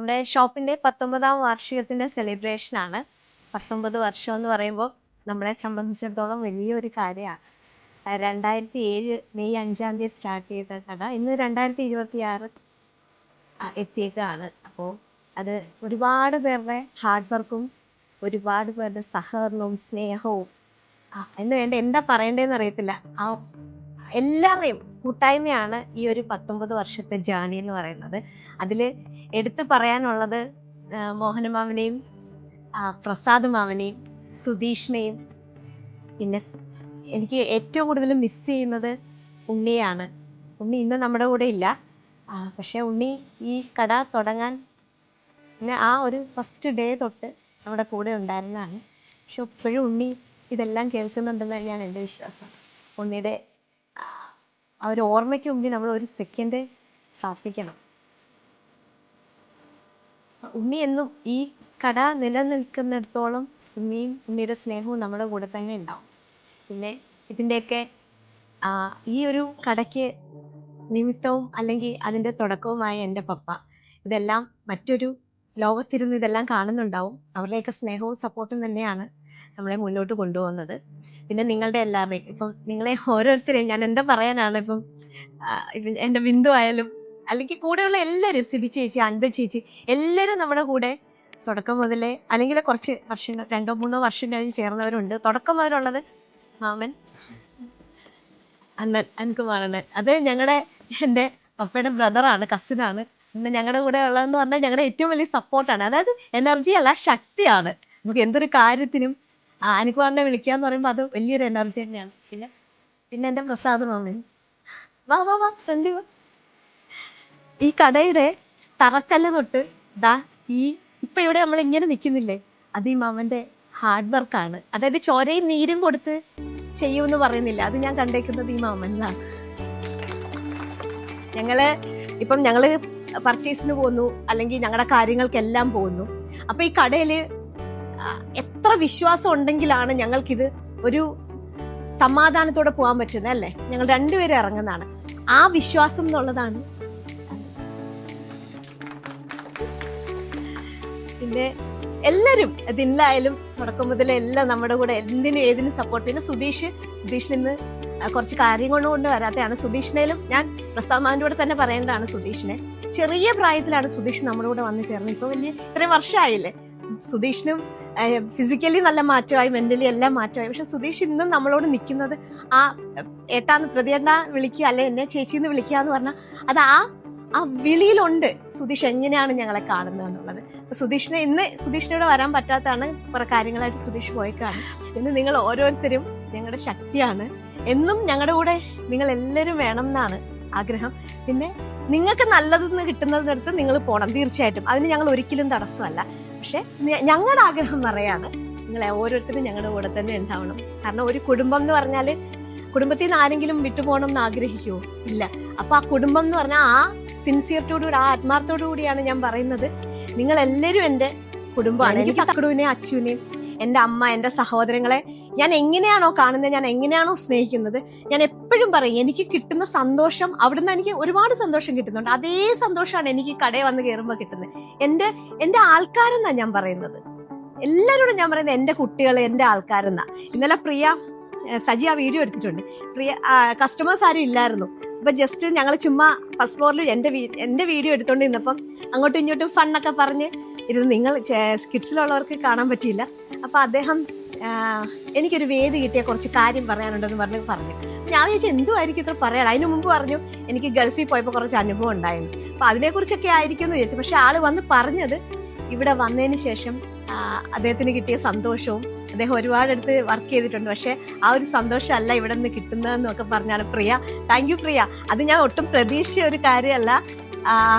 നമ്മുടെ ഷോപ്പിന്റെ 19ാം വാർഷികത്തിന്റെ സെലിബ്രേഷൻ ആണ്. 19 വർഷം എന്ന് പറയുമ്പോൾ നമ്മളെ സംബന്ധിച്ചിടത്തോളം വലിയൊരു കാര്യമാണ്. 2007 മെയ് 5-ാം തീയതി സ്റ്റാർട്ട് ചെയ്ത കട ഇന്ന് 2026 എത്തിയേക്കാണ്. അപ്പോൾ അത് ഒരുപാട് പേരുടെ ഹാർഡ് വർക്കും ഒരുപാട് പേരുടെ സഹകരണവും സ്നേഹവും എന്ന് വേണ്ട എന്താ പറയണ്ടേന്ന് അറിയത്തില്ല. ആ എല്ലാവരെയും കൂട്ടായ്മയാണ് ഈ ഒരു 19 വർഷത്തെ ജേണി എന്ന് പറയുന്നത്. അതിൽ എടുത്തു പറയാനുള്ളത് മോഹനമാമനെയും പ്രസാദ് മാമനെയും സുധീഷിനെയും, പിന്നെ എനിക്ക് ഏറ്റവും കൂടുതൽ മിസ് ചെയ്യുന്നത് ഉണ്ണിയാണ്. ഉണ്ണി ഇന്ന് നമ്മുടെ കൂടെ ഇല്ല, പക്ഷേ ഉണ്ണി ഈ കട തുടങ്ങാൻ ആ ഒരു ഫസ്റ്റ് ഡേ തൊട്ട് നമ്മുടെ കൂടെ ഉണ്ടായിരുന്നതാണ്. പക്ഷെ ഇപ്പോഴും ഉണ്ണി ഇതെല്ലാം കേൾക്കുന്നുണ്ടെന്ന് തന്നെയാണ് എൻ്റെ വിശ്വാസം. ഉണ്ണിയുടെ ആ ഒരു ഓർമ്മയ്ക്ക് മുമ്പിൽ നമ്മൾ ഒരു സെക്കൻഡ് പ്രാർത്ഥിക്കണം. ഉണ്ണി എന്നും ഈ കട നിലനിൽക്കുന്നിടത്തോളം ഉണ്ണിയും ഉണ്ണിയുടെ സ്നേഹവും നമ്മുടെ കൂടെ തന്നെ ഉണ്ടാവും. പിന്നെ ഇതിൻ്റെയൊക്കെ ഈ ഒരു കടയ്ക്ക് നിമിത്തവും അല്ലെങ്കിൽ അതിൻ്റെ തുടക്കവുമായ എൻ്റെ പപ്പ, ഇതെല്ലാം മറ്റൊരു ലോകത്തിരുന്ന് ഇതെല്ലാം കാണുന്നുണ്ടാവും. അവരുടെയൊക്കെ സ്നേഹവും സപ്പോർട്ടും തന്നെയാണ് നമ്മളെ മുന്നോട്ട് കൊണ്ടുപോകുന്നത്. പിന്നെ നിങ്ങളുടെ എല്ലാവരുടെയും, ഇപ്പം നിങ്ങളെ ഓരോരുത്തരെയും ഞാൻ എന്താ പറയാനാണ്, ഇപ്പം എൻ്റെ ബിന്ദു ആയാലും അല്ലെങ്കിൽ കൂടെയുള്ള എല്ലാവരും, സിബി ചേച്ചി, അൻപ ചേച്ചി, എല്ലാവരും നമ്മുടെ കൂടെ തുടക്കം മുതലേ, അല്ലെങ്കിൽ കുറച്ച് വർഷങ്ങൾ 2-3 വർഷം കഴിഞ്ഞ് ചേർന്നവരുണ്ട്. തുടക്കം മുതലുള്ളത് മാമൻ അണ്ണൻ അൻകുമാറണ്ണൻ, അത് എൻ്റെ പപ്പയുടെ ബ്രദറാണ്, കസിനാണ്. പിന്നെ ഞങ്ങളുടെ കൂടെ ഉള്ളതെന്ന് പറഞ്ഞാൽ ഞങ്ങളുടെ ഏറ്റവും വലിയ സപ്പോർട്ടാണ്. അതായത് എനർജി അല്ല, ശക്തിയാണ്. നമുക്ക് എന്തൊരു കാര്യത്തിനും അനുകുമാറിനെ വിളിക്കുക എന്ന് പറയുമ്പോൾ അത് വലിയൊരു എനർജി തന്നെയാണ്. പിന്നെ എൻ്റെ പ്രസാദ് മാമൻ, വാ വാ വാ ഫ്രണ്ട് വാ. ഈ കടയുടെ തറക്കല്ല് തൊട്ട് ഇപ്പൊ ഇവിടെ നമ്മൾ ഇങ്ങനെ നിൽക്കുന്നില്ലേ, അത് ഈ മാമന്റെ ഹാർഡ് വർക്കാണ്. അതായത് ചോരയും നീരും കൊടുത്ത് ചെയ്യുമെന്ന് പറയുന്നില്ല, അത് ഞാൻ കണ്ടേക്കുന്നത് ഈ മാമനിലാണ്. ഞങ്ങള് പർച്ചേസിന് പോകുന്നു, അല്ലെങ്കിൽ ഞങ്ങളുടെ കാര്യങ്ങൾക്കെല്ലാം പോകുന്നു. അപ്പൊ ഈ കടയില് എത്ര വിശ്വാസം ഉണ്ടെങ്കിലാണ് ഞങ്ങൾക്കിത് ഒരു സമാധാനത്തോടെ പോകാൻ പറ്റുന്നത്, അല്ലേ? ഞങ്ങൾ രണ്ടുപേരും ഇറങ്ങുന്നതാണ്. ആ വിശ്വാസം എന്നുള്ളതാണ്. പിന്നെ എല്ലാവരും ഇതിലായാലും തുടക്കം മുതലേ എല്ലാം നമ്മുടെ കൂടെ എന്തിനും ഏതിനും സപ്പോർട്ട്. പിന്നെ സുധീഷിന് ഇന്ന് കുറച്ച് കാര്യം കൊണ്ട് വരാത്തതാണ്. സുധീഷിനേലും ഞാൻ പ്രസാദ് കൂടെ തന്നെ പറയേണ്ടതാണ്. സുധീഷിനെ ചെറിയ പ്രായത്തിലാണ് സുധീഷ് നമ്മുടെ കൂടെ വന്നു ചേർന്നത്. ഇപ്പൊ ഇത്രയും വർഷമായില്ലേ. സുധീഷിനും ഫിസിക്കലി നല്ല മാറ്റമായി, മെന്റലി എല്ലാം മാറ്റമായി. പക്ഷെ സുധീഷ് ഇന്നും നമ്മളോട് നിൽക്കുന്നത് ആ ഏട്ടാന്ന് പ്രതിയേട്ടാ വിളിക്കുക, അല്ലെ എന്നെ ചേച്ചിന്ന് വിളിക്കുക എന്ന് പറഞ്ഞാൽ അത് ആ വിളിയിലുണ്ട് സുധീഷ് എങ്ങനെയാണ് ഞങ്ങളെ കാണുന്നത് എന്നുള്ളത്. സുധീഷിനോട് വരാൻ പറ്റാത്തതാണ്, കുറെ കാര്യങ്ങളായിട്ട് സുധീഷ് പോയേക്കാണ്. ഇന്ന് നിങ്ങൾ ഓരോരുത്തരും ഞങ്ങളുടെ ശക്തിയാണ്. എന്നും ഞങ്ങളുടെ കൂടെ നിങ്ങൾ എല്ലാവരും വേണം എന്നാണ് ആഗ്രഹം. പിന്നെ നിങ്ങൾക്ക് നല്ലതെന്ന് കിട്ടുന്നതിനടുത്ത് നിങ്ങൾ പോകണം, തീർച്ചയായിട്ടും. അതിന് ഞങ്ങൾ ഒരിക്കലും തടസ്സമല്ല. പക്ഷെ ഞങ്ങളുടെ ആഗ്രഹം പറയാണ്, നിങ്ങളെ ഓരോരുത്തരും ഞങ്ങളുടെ കൂടെ തന്നെ ഉണ്ടാവണം. കാരണം ഒരു കുടുംബം എന്ന് പറഞ്ഞാല് കുടുംബത്തിൽ നിന്ന് ആരെങ്കിലും വിട്ടുപോകണം എന്ന് ആഗ്രഹിക്കുമോ? ഇല്ല. അപ്പൊ ആ കുടുംബം എന്ന് പറഞ്ഞാൽ ആ സിൻസിയറിറ്റിയോടുകൂടി, ആ ആത്മാർത്ഥത്തോടു കൂടിയാണ് ഞാൻ പറയുന്നത്. നിങ്ങൾ എല്ലാവരും എൻ്റെ കുടുംബമാണ്. എനിക്ക് തക്കടുവിനെയും അച്ചുവിനെയും, എൻ്റെ അമ്മ, എൻ്റെ സഹോദരങ്ങളെ ഞാൻ എങ്ങനെയാണോ കാണുന്നത്, ഞാൻ എങ്ങനെയാണോ സ്നേഹിക്കുന്നത്, ഞാൻ എപ്പോഴും പറയും എനിക്ക് കിട്ടുന്ന സന്തോഷം, അവിടുന്ന് എനിക്ക് ഒരുപാട് സന്തോഷം കിട്ടുന്നുണ്ട്. അതേ സന്തോഷമാണ് എനിക്ക് കടയിൽ വന്ന് കയറുമ്പോൾ കിട്ടുന്നത്. എൻ്റെ ആൾക്കാരെന്നാ ഞാൻ പറയുന്നത്. എല്ലാവരോടും ഞാൻ പറയുന്നത് എൻ്റെ കുട്ടികളെ, എൻ്റെ ആൾക്കാരെന്നാ. ഇന്നലെ സജി ആ വീഡിയോ എടുത്തിട്ടുണ്ട്. കസ്റ്റമേഴ്സ് ആരും ഇല്ലായിരുന്നു. അപ്പൊ ജസ്റ്റ് ഞങ്ങൾ ചുമ്മാ ഫസ്റ്റ് ഫ്ലോറിൽ എൻ്റെ വീഡിയോ എടുത്തോണ്ട് ഇരുന്നപ്പം അങ്ങോട്ടും ഇങ്ങോട്ടും ഫണ്ണൊക്കെ പറഞ്ഞ് ഇരുന്ന്, നിങ്ങൾ കിഡ്സിലുള്ളവർക്ക് കാണാൻ പറ്റിയില്ല. അപ്പൊ അദ്ദേഹം എനിക്കൊരു വേദി കിട്ടിയ കുറച്ച് കാര്യം പറയാനുണ്ടെന്ന് പറഞ്ഞു. ഞാൻ വിചാരിച്ചു എന്തുമായിരിക്കും ഇത്ര പറയാൻ. അതിനു മുമ്പ് പറഞ്ഞു എനിക്ക് ഗൾഫിൽ പോയപ്പോൾ കുറച്ച് അനുഭവം ഉണ്ടായിരുന്നു, അപ്പൊ അതിനെക്കുറിച്ചൊക്കെ ആയിരിക്കും എന്ന് വിചാരിച്ചു. പക്ഷെ ആള് വന്ന് പറഞ്ഞത് ഇവിടെ വന്നതിന് ശേഷം അദ്ദേഹത്തിന് കിട്ടിയ സന്തോഷവും, അദ്ദേഹം ഒരുപാടടുത്ത് വർക്ക് ചെയ്തിട്ടുണ്ട്, പക്ഷെ ആ ഒരു സന്തോഷമല്ല ഇവിടെ നിന്ന് കിട്ടുന്നതെന്നൊക്കെ പറഞ്ഞാണ്. താങ്ക് യു പ്രിയ. അത് ഞാൻ ഒട്ടും പ്രതീക്ഷിച്ച ഒരു കാര്യമല്ല.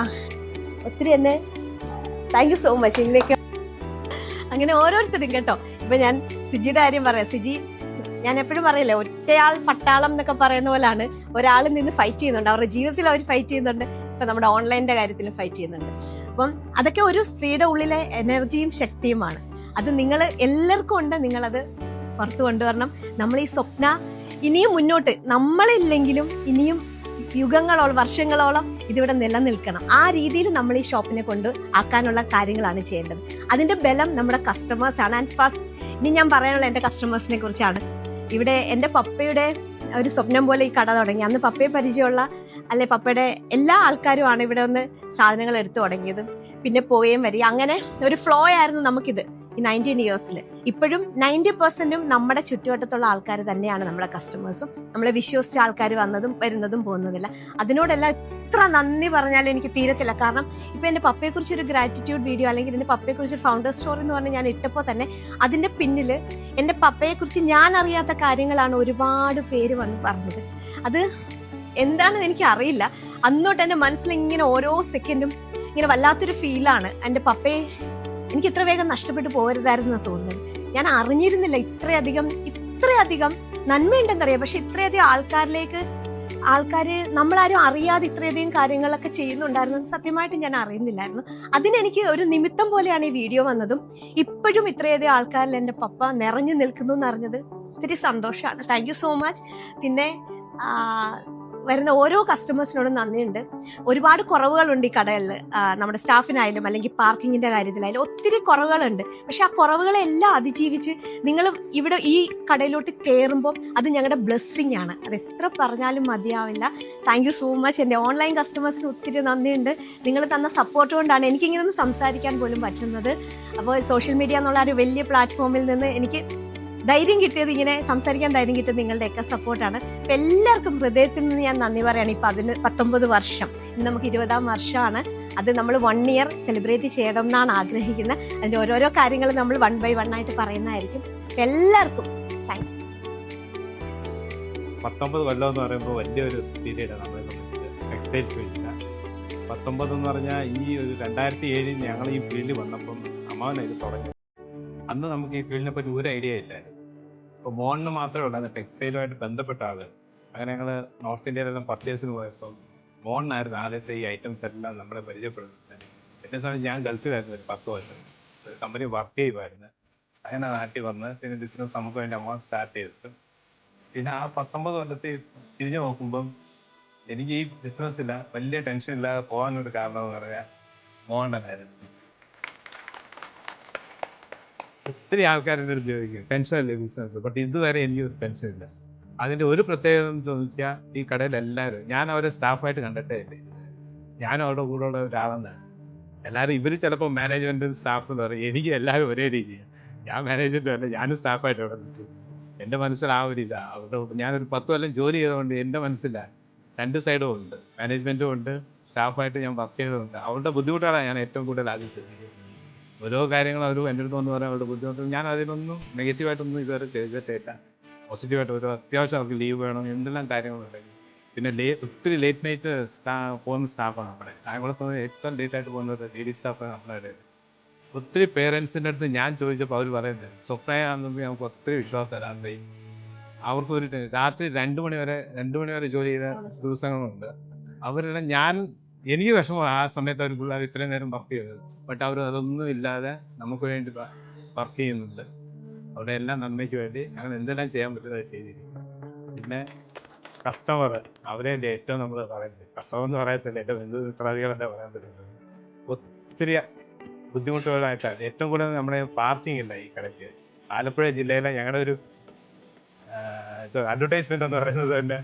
ഒത്തിരി എന്നെ താങ്ക് യു സോ മച്ച്. ഇതിലേക്ക് അങ്ങനെ ഓരോരുത്തരും കേട്ടോ. ഇപ്പൊ ഞാൻ സിജിയുടെ കാര്യം പറയാം. സിജി, ഞാൻ എപ്പോഴും പറയില്ലേ, ഒറ്റയാൾ പട്ടാളം എന്നൊക്കെ പറയുന്ന പോലാണ്. ഒരാൾ നിന്ന് ഫൈറ്റ് ചെയ്യുന്നുണ്ട്, അവരുടെ ജീവിതത്തിൽ അവർ ഫൈറ്റ് ചെയ്യുന്നുണ്ട്. ഇപ്പൊ നമ്മുടെ ഓൺലൈനിന്റെ കാര്യത്തിൽ ഫൈറ്റ് ചെയ്യുന്നുണ്ട്. അപ്പം അതൊക്കെ ഒരു സ്ത്രീയുടെ ഉള്ളിലെ എനർജിയും ശക്തിയുമാണ്. അത് നിങ്ങൾ എല്ലാവർക്കും ഉണ്ട്. നിങ്ങളത് പുറത്തു കൊണ്ടുവരണം. നമ്മൾ ഈ സ്വപ്ന ഇനിയും മുന്നോട്ട്, നമ്മളില്ലെങ്കിലും ഇനിയും യുഗങ്ങളോളം, വർഷങ്ങളോളം ഇതിവിടെ നിലനിൽക്കണം. ആ രീതിയിൽ നമ്മൾ ഈ ഷോപ്പിനെ കൊണ്ട് ആക്കാനുള്ള കാര്യങ്ങളാണ് ചെയ്യേണ്ടത്. അതിന്റെ ബലം നമ്മുടെ കസ്റ്റമേഴ്സാണ്. ആൻഡ് ഫസ്റ്റ് ഇനി ഞാൻ പറയാനുള്ള എൻ്റെ കസ്റ്റമേഴ്സിനെ കുറിച്ചാണ്. ഇവിടെ എൻ്റെ പപ്പയുടെ ഒരു സ്വപ്നം പോലെ ഈ കട തുടങ്ങി. അന്ന് പപ്പയെ പരിചയമുള്ള അല്ലെ പപ്പയുടെ എല്ലാ ആൾക്കാരുമാണ് ഇവിടെ ഒന്ന് സാധനങ്ങൾ എടുത്തു തുടങ്ങിയത്. പിന്നെ പോയേം വരിക, അങ്ങനെ ഒരു ഫ്ലോ ആയിരുന്നു നമുക്കിത് ഈ 19 ഇയേഴ്സിൽ. ഇപ്പോഴും 90% നമ്മുടെ ചുറ്റുവട്ടത്തുള്ള ആൾക്കാർ തന്നെയാണ് നമ്മുടെ കസ്റ്റമേഴ്സും. നമ്മളെ വിശ്വസിച്ച ആൾക്കാർ വന്നതും വരുന്നതും പോകുന്നതില്ല. അതിനോടെല്ലാം എത്ര നന്ദി പറഞ്ഞാലും എനിക്ക് തീരത്തില്ല. കാരണം ഇപ്പൊ എൻ്റെ പപ്പയെക്കുറിച്ച് ഒരു ഗ്രാറ്റിറ്റ്യൂഡ് വീഡിയോ അല്ലെങ്കിൽ എൻ്റെ പപ്പയെക്കുറിച്ച് ഒരു ഫൗണ്ടർ സ്റ്റോറി എന്ന് പറഞ്ഞ് ഞാൻ ഇട്ടപ്പോൾ തന്നെ അതിന്റെ പിന്നിൽ എൻ്റെ പപ്പയെക്കുറിച്ച് ഞാൻ അറിയാത്ത കാര്യങ്ങളാണ് ഒരുപാട് പേര് വന്ന് പറഞ്ഞത്. അത് എന്താണെന്ന് എനിക്ക് അറിയില്ല. അന്നോട്ട് എൻ്റെ മനസ്സിൽ ഇങ്ങനെ ഓരോ സെക്കൻഡും ഇങ്ങനെ വല്ലാത്തൊരു ഫീലാണ്. എൻ്റെ പപ്പയെ എനിക്ക് ഇത്ര വേഗം നഷ്ടപ്പെട്ടു പോകരുതായിരുന്നു തോന്നുന്നത്. ഞാൻ അറിഞ്ഞിരുന്നില്ല ഇത്രയധികം നന്മയുണ്ടെന്നറിയാം. പക്ഷെ ഇത്രയധികം ആൾക്കാര് നമ്മളാരും അറിയാതെ ഇത്രയധികം കാര്യങ്ങളൊക്കെ ചെയ്യുന്നുണ്ടായിരുന്നു സത്യമായിട്ട് ഞാൻ അറിയുന്നില്ലായിരുന്നു. അതിനെനിക്ക് ഒരു നിമിത്തം പോലെയാണ് ഈ വീഡിയോ വന്നതും ഇപ്പോഴും ഇത്രയധികം ആൾക്കാരിൽ എൻ്റെ പപ്പ നിറഞ്ഞു നിൽക്കുന്നു എന്നറിഞ്ഞത് ഒത്തിരി സന്തോഷമാണ്. Thank you so much. പിന്നെ വരുന്ന ഓരോ കസ്റ്റമേഴ്സിനോടും നന്ദിയുണ്ട്. ഒരുപാട് കുറവുകളുണ്ട് ഈ കടയിൽ. നമ്മുടെ സ്റ്റാഫിനായാലും അല്ലെങ്കിൽ പാർക്കിങ്ങിന്റെ കാര്യത്തിലായാലും ഒത്തിരി കുറവുകളുണ്ട്. പക്ഷെ ആ കുറവുകളെല്ലാം അതിജീവിച്ച് നിങ്ങൾ ഇവിടെ ഈ കടയിലോട്ട് കയറുമ്പോൾ അത് ഞങ്ങളുടെ ബ്ലെസ്സിങ് ആണ്. അത് എത്ര പറഞ്ഞാലും മതിയാവില്ല. Thank you so much. എൻ്റെ ഓൺലൈൻ കസ്റ്റമേഴ്സിന് ഒത്തിരി നന്ദിയുണ്ട്. നിങ്ങൾ തന്ന സപ്പോർട്ട് കൊണ്ടാണ് എനിക്കിങ്ങനെ ഒന്ന് സംസാരിക്കാൻ പോലും പറ്റുന്നത്. അപ്പോൾ സോഷ്യൽ മീഡിയ എന്നുള്ള ഒരു വലിയ പ്ലാറ്റ്ഫോമിൽ നിന്ന് എനിക്ക് ധൈര്യം കിട്ടിയത്, ഇങ്ങനെ സംസാരിക്കാൻ ധൈര്യം കിട്ടിയത് നിങ്ങളുടെയൊക്കെ സപ്പോർട്ടാണ്. അപ്പം എല്ലാവർക്കും ഹൃദയത്തിൽ നിന്ന് ഞാൻ നന്ദി പറയാണ്. ഇപ്പം 19 വർഷം, ഇന്ന് നമുക്ക് 20ാം വർഷമാണ്. അത് നമ്മൾ 1 ഇയർ സെലിബ്രേറ്റ് ചെയ്യണം എന്നാണ് ആഗ്രഹിക്കുന്നത്. അതിൻ്റെ ഓരോരോ കാര്യങ്ങൾ നമ്മൾ 1 by 1 ആയിട്ട് പറയുന്നതായിരിക്കും. എല്ലാവർക്കും താങ്ക്സ്. 19 കൊല്ലം എന്ന് പറയുമ്പോൾ വലിയൊരു പീരീഡാണ് നമ്മളെ സംബന്ധിച്ച് ടെക്സ്റ്റൈൽ ഫീൽഡിൽ. 19 എന്ന് പറഞ്ഞാൽ ഈ ഒരു 2007 ഞങ്ങൾ ഈ ഫീൽഡിൽ വന്നപ്പം അമ്മാവനെ ഇത് തുടങ്ങി. അന്ന് നമുക്ക് ഈ ഫീൽഡിനെ പറ്റി ഒരു ഐഡിയ ഇല്ലായിരുന്നു. ഇപ്പോൾ മോണിന് മാത്രമേ ഉള്ളായിരുന്നു ടെക്സ്റ്റൈലുമായിട്ട് ബന്ധപ്പെട്ട ആൾ. അങ്ങനെ ഞങ്ങൾ നോർത്ത് ഇന്ത്യയിലെല്ലാം പർച്ചേസിന് പോയപ്പോൾ മോണിനായിരുന്നു ആദ്യത്തെ ഈ ഐറ്റംസ് എല്ലാം നമ്മളെ പരിചയപ്പെടുന്നത്. എന്നെ സമയത്ത് ഞാൻ ഗൾഫിലായിരുന്നു ഒരു 10 വർഷം, ഒരു കമ്പനി വർക്ക് ചെയ്യുമായിരുന്നു. അങ്ങനെ നാട്ടിൽ വന്ന് പിന്നെ ബിസിനസ് നമുക്ക് വേണ്ടി അമ്മ സ്റ്റാർട്ട് ചെയ്തിട്ട് പിന്നെ ആ 19 കൊല്ലത്തിൽ തിരിഞ്ഞു നോക്കുമ്പം എനിക്ക് ഈ ബിസിനസ്സില്ല വലിയ ടെൻഷൻ ഇല്ലാതെ പോകാനൊരു കാരണം എന്ന് പറയാൻ മോഹൻലാലായിരുന്നു. ഒത്തിരി ആൾക്കാരുടെ ഒരു ചോദിക്കും ടെൻഷനല്ലേ ബിസിനസ്, ബട്ട് ഇതുവരെ എനിക്കൊരു ടെൻഷൻ ഇല്ല. അതിൻ്റെ ഒരു പ്രത്യേകത എന്ന് ചോദിച്ചാൽ ഈ കടയിൽ എല്ലാവരും ഞാൻ അവരെ സ്റ്റാഫായിട്ട് കണ്ടിട്ടേ ഇല്ലേ. ഞാനും അവരുടെ കൂടെ ഉള്ള ഒരാളെന്നാണ്. എല്ലാവരും ഇവർ ചിലപ്പോൾ മാനേജ്മെൻറ്റും സ്റ്റാഫ് എന്ന് പറയും, എനിക്ക് എല്ലാവരും ഒരേ രീതിയാണ്. ഞാൻ മാനേജ്മെൻറ്റും അല്ല, ഞാനും സ്റ്റാഫായിട്ട് അവിടെ നിൽക്കും. എൻ്റെ മനസ്സിൽ ആ ഒരു ഇതാണ്. അവരുടെ ഞാനൊരു 10 കൊല്ലം ജോലി ചെയ്തുകൊണ്ട് എൻ്റെ മനസ്സിലാണ് 2 സൈഡും ഉണ്ട്, മാനേജ്മെൻറ്റും ഉണ്ട്, സ്റ്റാഫായിട്ട് ഞാൻ വർക്ക് ചെയ്തതുണ്ട്. അവരുടെ ബുദ്ധിമുട്ടാണ് ഞാൻ ഏറ്റവും കൂടുതൽ ആദ്യം ശ്രദ്ധിക്കുന്നത്. ഓരോ കാര്യങ്ങളും അവർ എൻ്റെ അടുത്ത് വന്ന് പറയാൻ അവരുടെ ബുദ്ധിമുട്ട് ഞാൻ അതിനൊന്നും നെഗറ്റീവായിട്ടൊന്നും ഇതുവരെ ചെയ്തിട്ടില്ല. പോസിറ്റീവായിട്ട് ഒരു അത്യാവശ്യം അവർക്ക് ലീവ് വേണം, എന്തെല്ലാം കാര്യങ്ങളുണ്ടെങ്കിൽ. പിന്നെ ഒത്തിരി ലേറ്റ് നൈറ്റ് പോകുന്ന സ്റ്റാഫാണ് നമ്മുടെ. ഞങ്ങളെ ഏറ്റവും ലേറ്റായിട്ട് പോകുന്നത് ലേഡീസ് സ്റ്റാഫാണ് നമ്മുടെ. ഒത്തിരി പേരൻസിൻ്റെ അടുത്ത് ഞാൻ ചോദിച്ചപ്പോൾ അവർ പറയുന്നത് സ്വപ്നയാണെന്ന് നമുക്ക് ഒത്തിരി വിശ്വാസം രാത്രി. അവർക്കൊരു രാത്രി 2 മണി വരെ ജോലി ചെയ്ത ദിവസങ്ങളുണ്ട്. അവരെല്ലാം എനിക്ക് വിഷമം ആ സമയത്ത് അവർ പിള്ളേർ ഇത്രയും നേരം വർക്ക് ചെയ്തത്. ബട്ട് അവർ അതൊന്നും ഇല്ലാതെ നമുക്ക് വേണ്ടി വർക്ക് ചെയ്യുന്നുണ്ട്. അവിടെ എല്ലാം നന്മയ്ക്ക് വേണ്ടി അങ്ങനെ എന്തെല്ലാം ചെയ്യാൻ പറ്റുന്നത് ചെയ്തിരിക്കും. പിന്നെ കസ്റ്റമർ അവരെ ഏറ്റവും നമ്മൾ പറയുന്നത്, കസ്റ്റമർ എന്ന് പറയത്തില്ല, എൻ്റെ ബന്ധുമിത്രാദികളെല്ലാം പറയാൻ പറ്റുന്നത്. ഒത്തിരി ബുദ്ധിമുട്ടുകളായിട്ടാണ്. ഏറ്റവും കൂടുതൽ നമ്മുടെ പാർക്കിംഗ് ഇല്ല ഈ കടയ്ക്ക്. ആലപ്പുഴ ജില്ലയിലെ ഞങ്ങളുടെ ഒരു അഡ്വർടൈസ്മെന്റ് എന്ന് പറയുന്നത് തന്നെ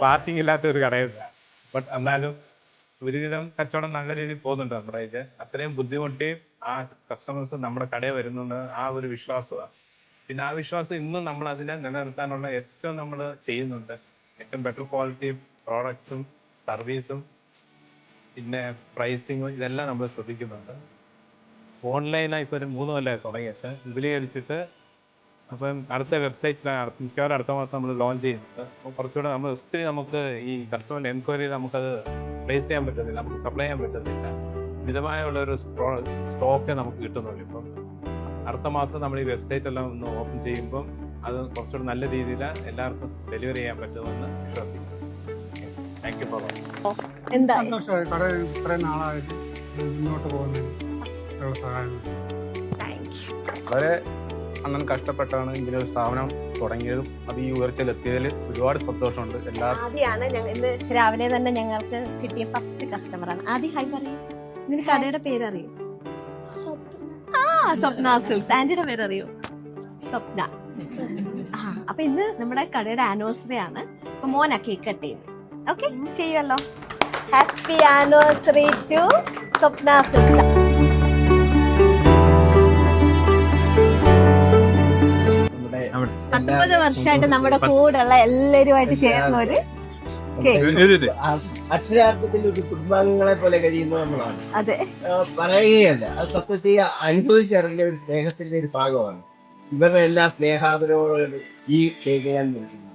പാർക്കിംഗ് ഇല്ലാത്ത ഒരു കടയില്ല. ബട്ട് എന്നാലും ഒരുവിധം കച്ചവടം നല്ല രീതിയിൽ പോകുന്നുണ്ട് നമ്മുടെ ഇതിൽ. അത്രയും ബുദ്ധിമുട്ടി ആ കസ്റ്റമേഴ്സ് നമ്മുടെ കടയിൽ വരുന്നുണ്ട്, ആ ഒരു വിശ്വാസമാണ്. പിന്നെ ആ വിശ്വാസം ഇന്നും നമ്മൾ അതിനെ നിലനിർത്താനുള്ള ഏറ്റവും നമ്മൾ ചെയ്യുന്നുണ്ട്. ഏറ്റവും ബെറ്റർ ക്വാളിറ്റി പ്രോഡക്ട്സും സർവീസും പിന്നെ പ്രൈസിങ്ങും ഇതെല്ലാം നമ്മൾ ശ്രദ്ധിക്കുന്നുണ്ട്. ഓൺലൈനായി ഇപ്പോൾ ഒരു 3 കൊല്ലമായി തുടങ്ങിയിട്ട് വിപുലീകരിച്ചിട്ട് അപ്പം അടുത്ത വെബ്സൈറ്റിലാണ് മിക്കവാറും അടുത്ത മാസം നമ്മൾ ലോഞ്ച് ചെയ്യുന്നത്. അപ്പോൾ കുറച്ചുകൂടെ ഒത്തിരി നമുക്ക് ഈ കസ്റ്റമറിൻ്റെ എൻക്വയറി നമുക്കത് പ്ലേസ് ചെയ്യാൻ പറ്റുന്നില്ല, നമുക്ക് സപ്ലൈ ചെയ്യാൻ പറ്റുന്നില്ല. മിതമായുള്ളൊരു സ്റ്റോക്ക് നമുക്ക് കിട്ടുന്നുള്ളൂ. ഇപ്പം അടുത്ത മാസം നമ്മൾ ഈ വെബ്സൈറ്റ് എല്ലാം ഒന്ന് ഓപ്പൺ ചെയ്യുമ്പം അത് കുറച്ചുകൂടെ നല്ല രീതിയിൽ എല്ലാവർക്കും ഡെലിവറി ചെയ്യാൻ പറ്റുമെന്ന് വിശ്വസിക്കുന്നു. താങ്ക് യു ഫോർ സന്തോഷമായി കട ഇത്രയും നാളായിട്ട് മുന്നോട്ട് പോകുന്നതിനുള്ള സഹായം. വളരെ അങ്ങനെ കഷ്ടപ്പെട്ടാണ് ഇങ്ങനെ ഒരു സ്ഥാപനം തുടങ്ങിയതും അത് ഈ ഉയർച്ചയിലെത്തിയതിൽ ഒരുപാട് സന്തോഷമുണ്ട്. ആദ്യമാണ് ഞങ്ങൾ ഇന്ന് രാവിലെ തന്നെ ഞങ്ങൾക്ക് കിട്ടിയ ഫസ്റ്റ് കസ്റ്റമറാണ്. ആദ്യം ഹായ് പറയും. ഇതിന് കടയുടെ പേരറിയോ? സ്വപ്ന സിൽക്സ്. ആന്റിയുടെ പേരറിയോ? സ്വപ്ന. അപ്പൊ ഇന്ന് നമ്മുടെ കടയുടെ ആനിവേഴ്സറി ആണ്. അപ്പൊ മോനാ കേക്ക് കട്ട് ചെയ്യുന്നത്. ഓക്കെ, ചെയ്യുമല്ലോ. Happy anniversary to Swapna Silks. നമ്മുടെ 19 വർഷമായിട്ട് നമ്മുടെ കൂടെയുള്ള എല്ലാവരുമായിട്ട് ചേർന്ന ഒരു കേക്ക്. അക്ഷരാർത്ഥത്തിൽ ഒരു കുടുംബാംഗങ്ങളെ പോലെ കഴിയുന്ന നമ്മളാണ്. അതെ, പറയുകയല്ല, അത് സത്യത്തിൽ അനുഭവിച്ചറിഞ്ഞ ഒരു സ്നേഹത്തിന്റെ ഒരു ഭാഗമാണ്. ഇവരുടെ എല്ലാ സ്നേഹാദരവോടും ഈ കേക്ക് ഞാൻ വിളിക്കുന്നു.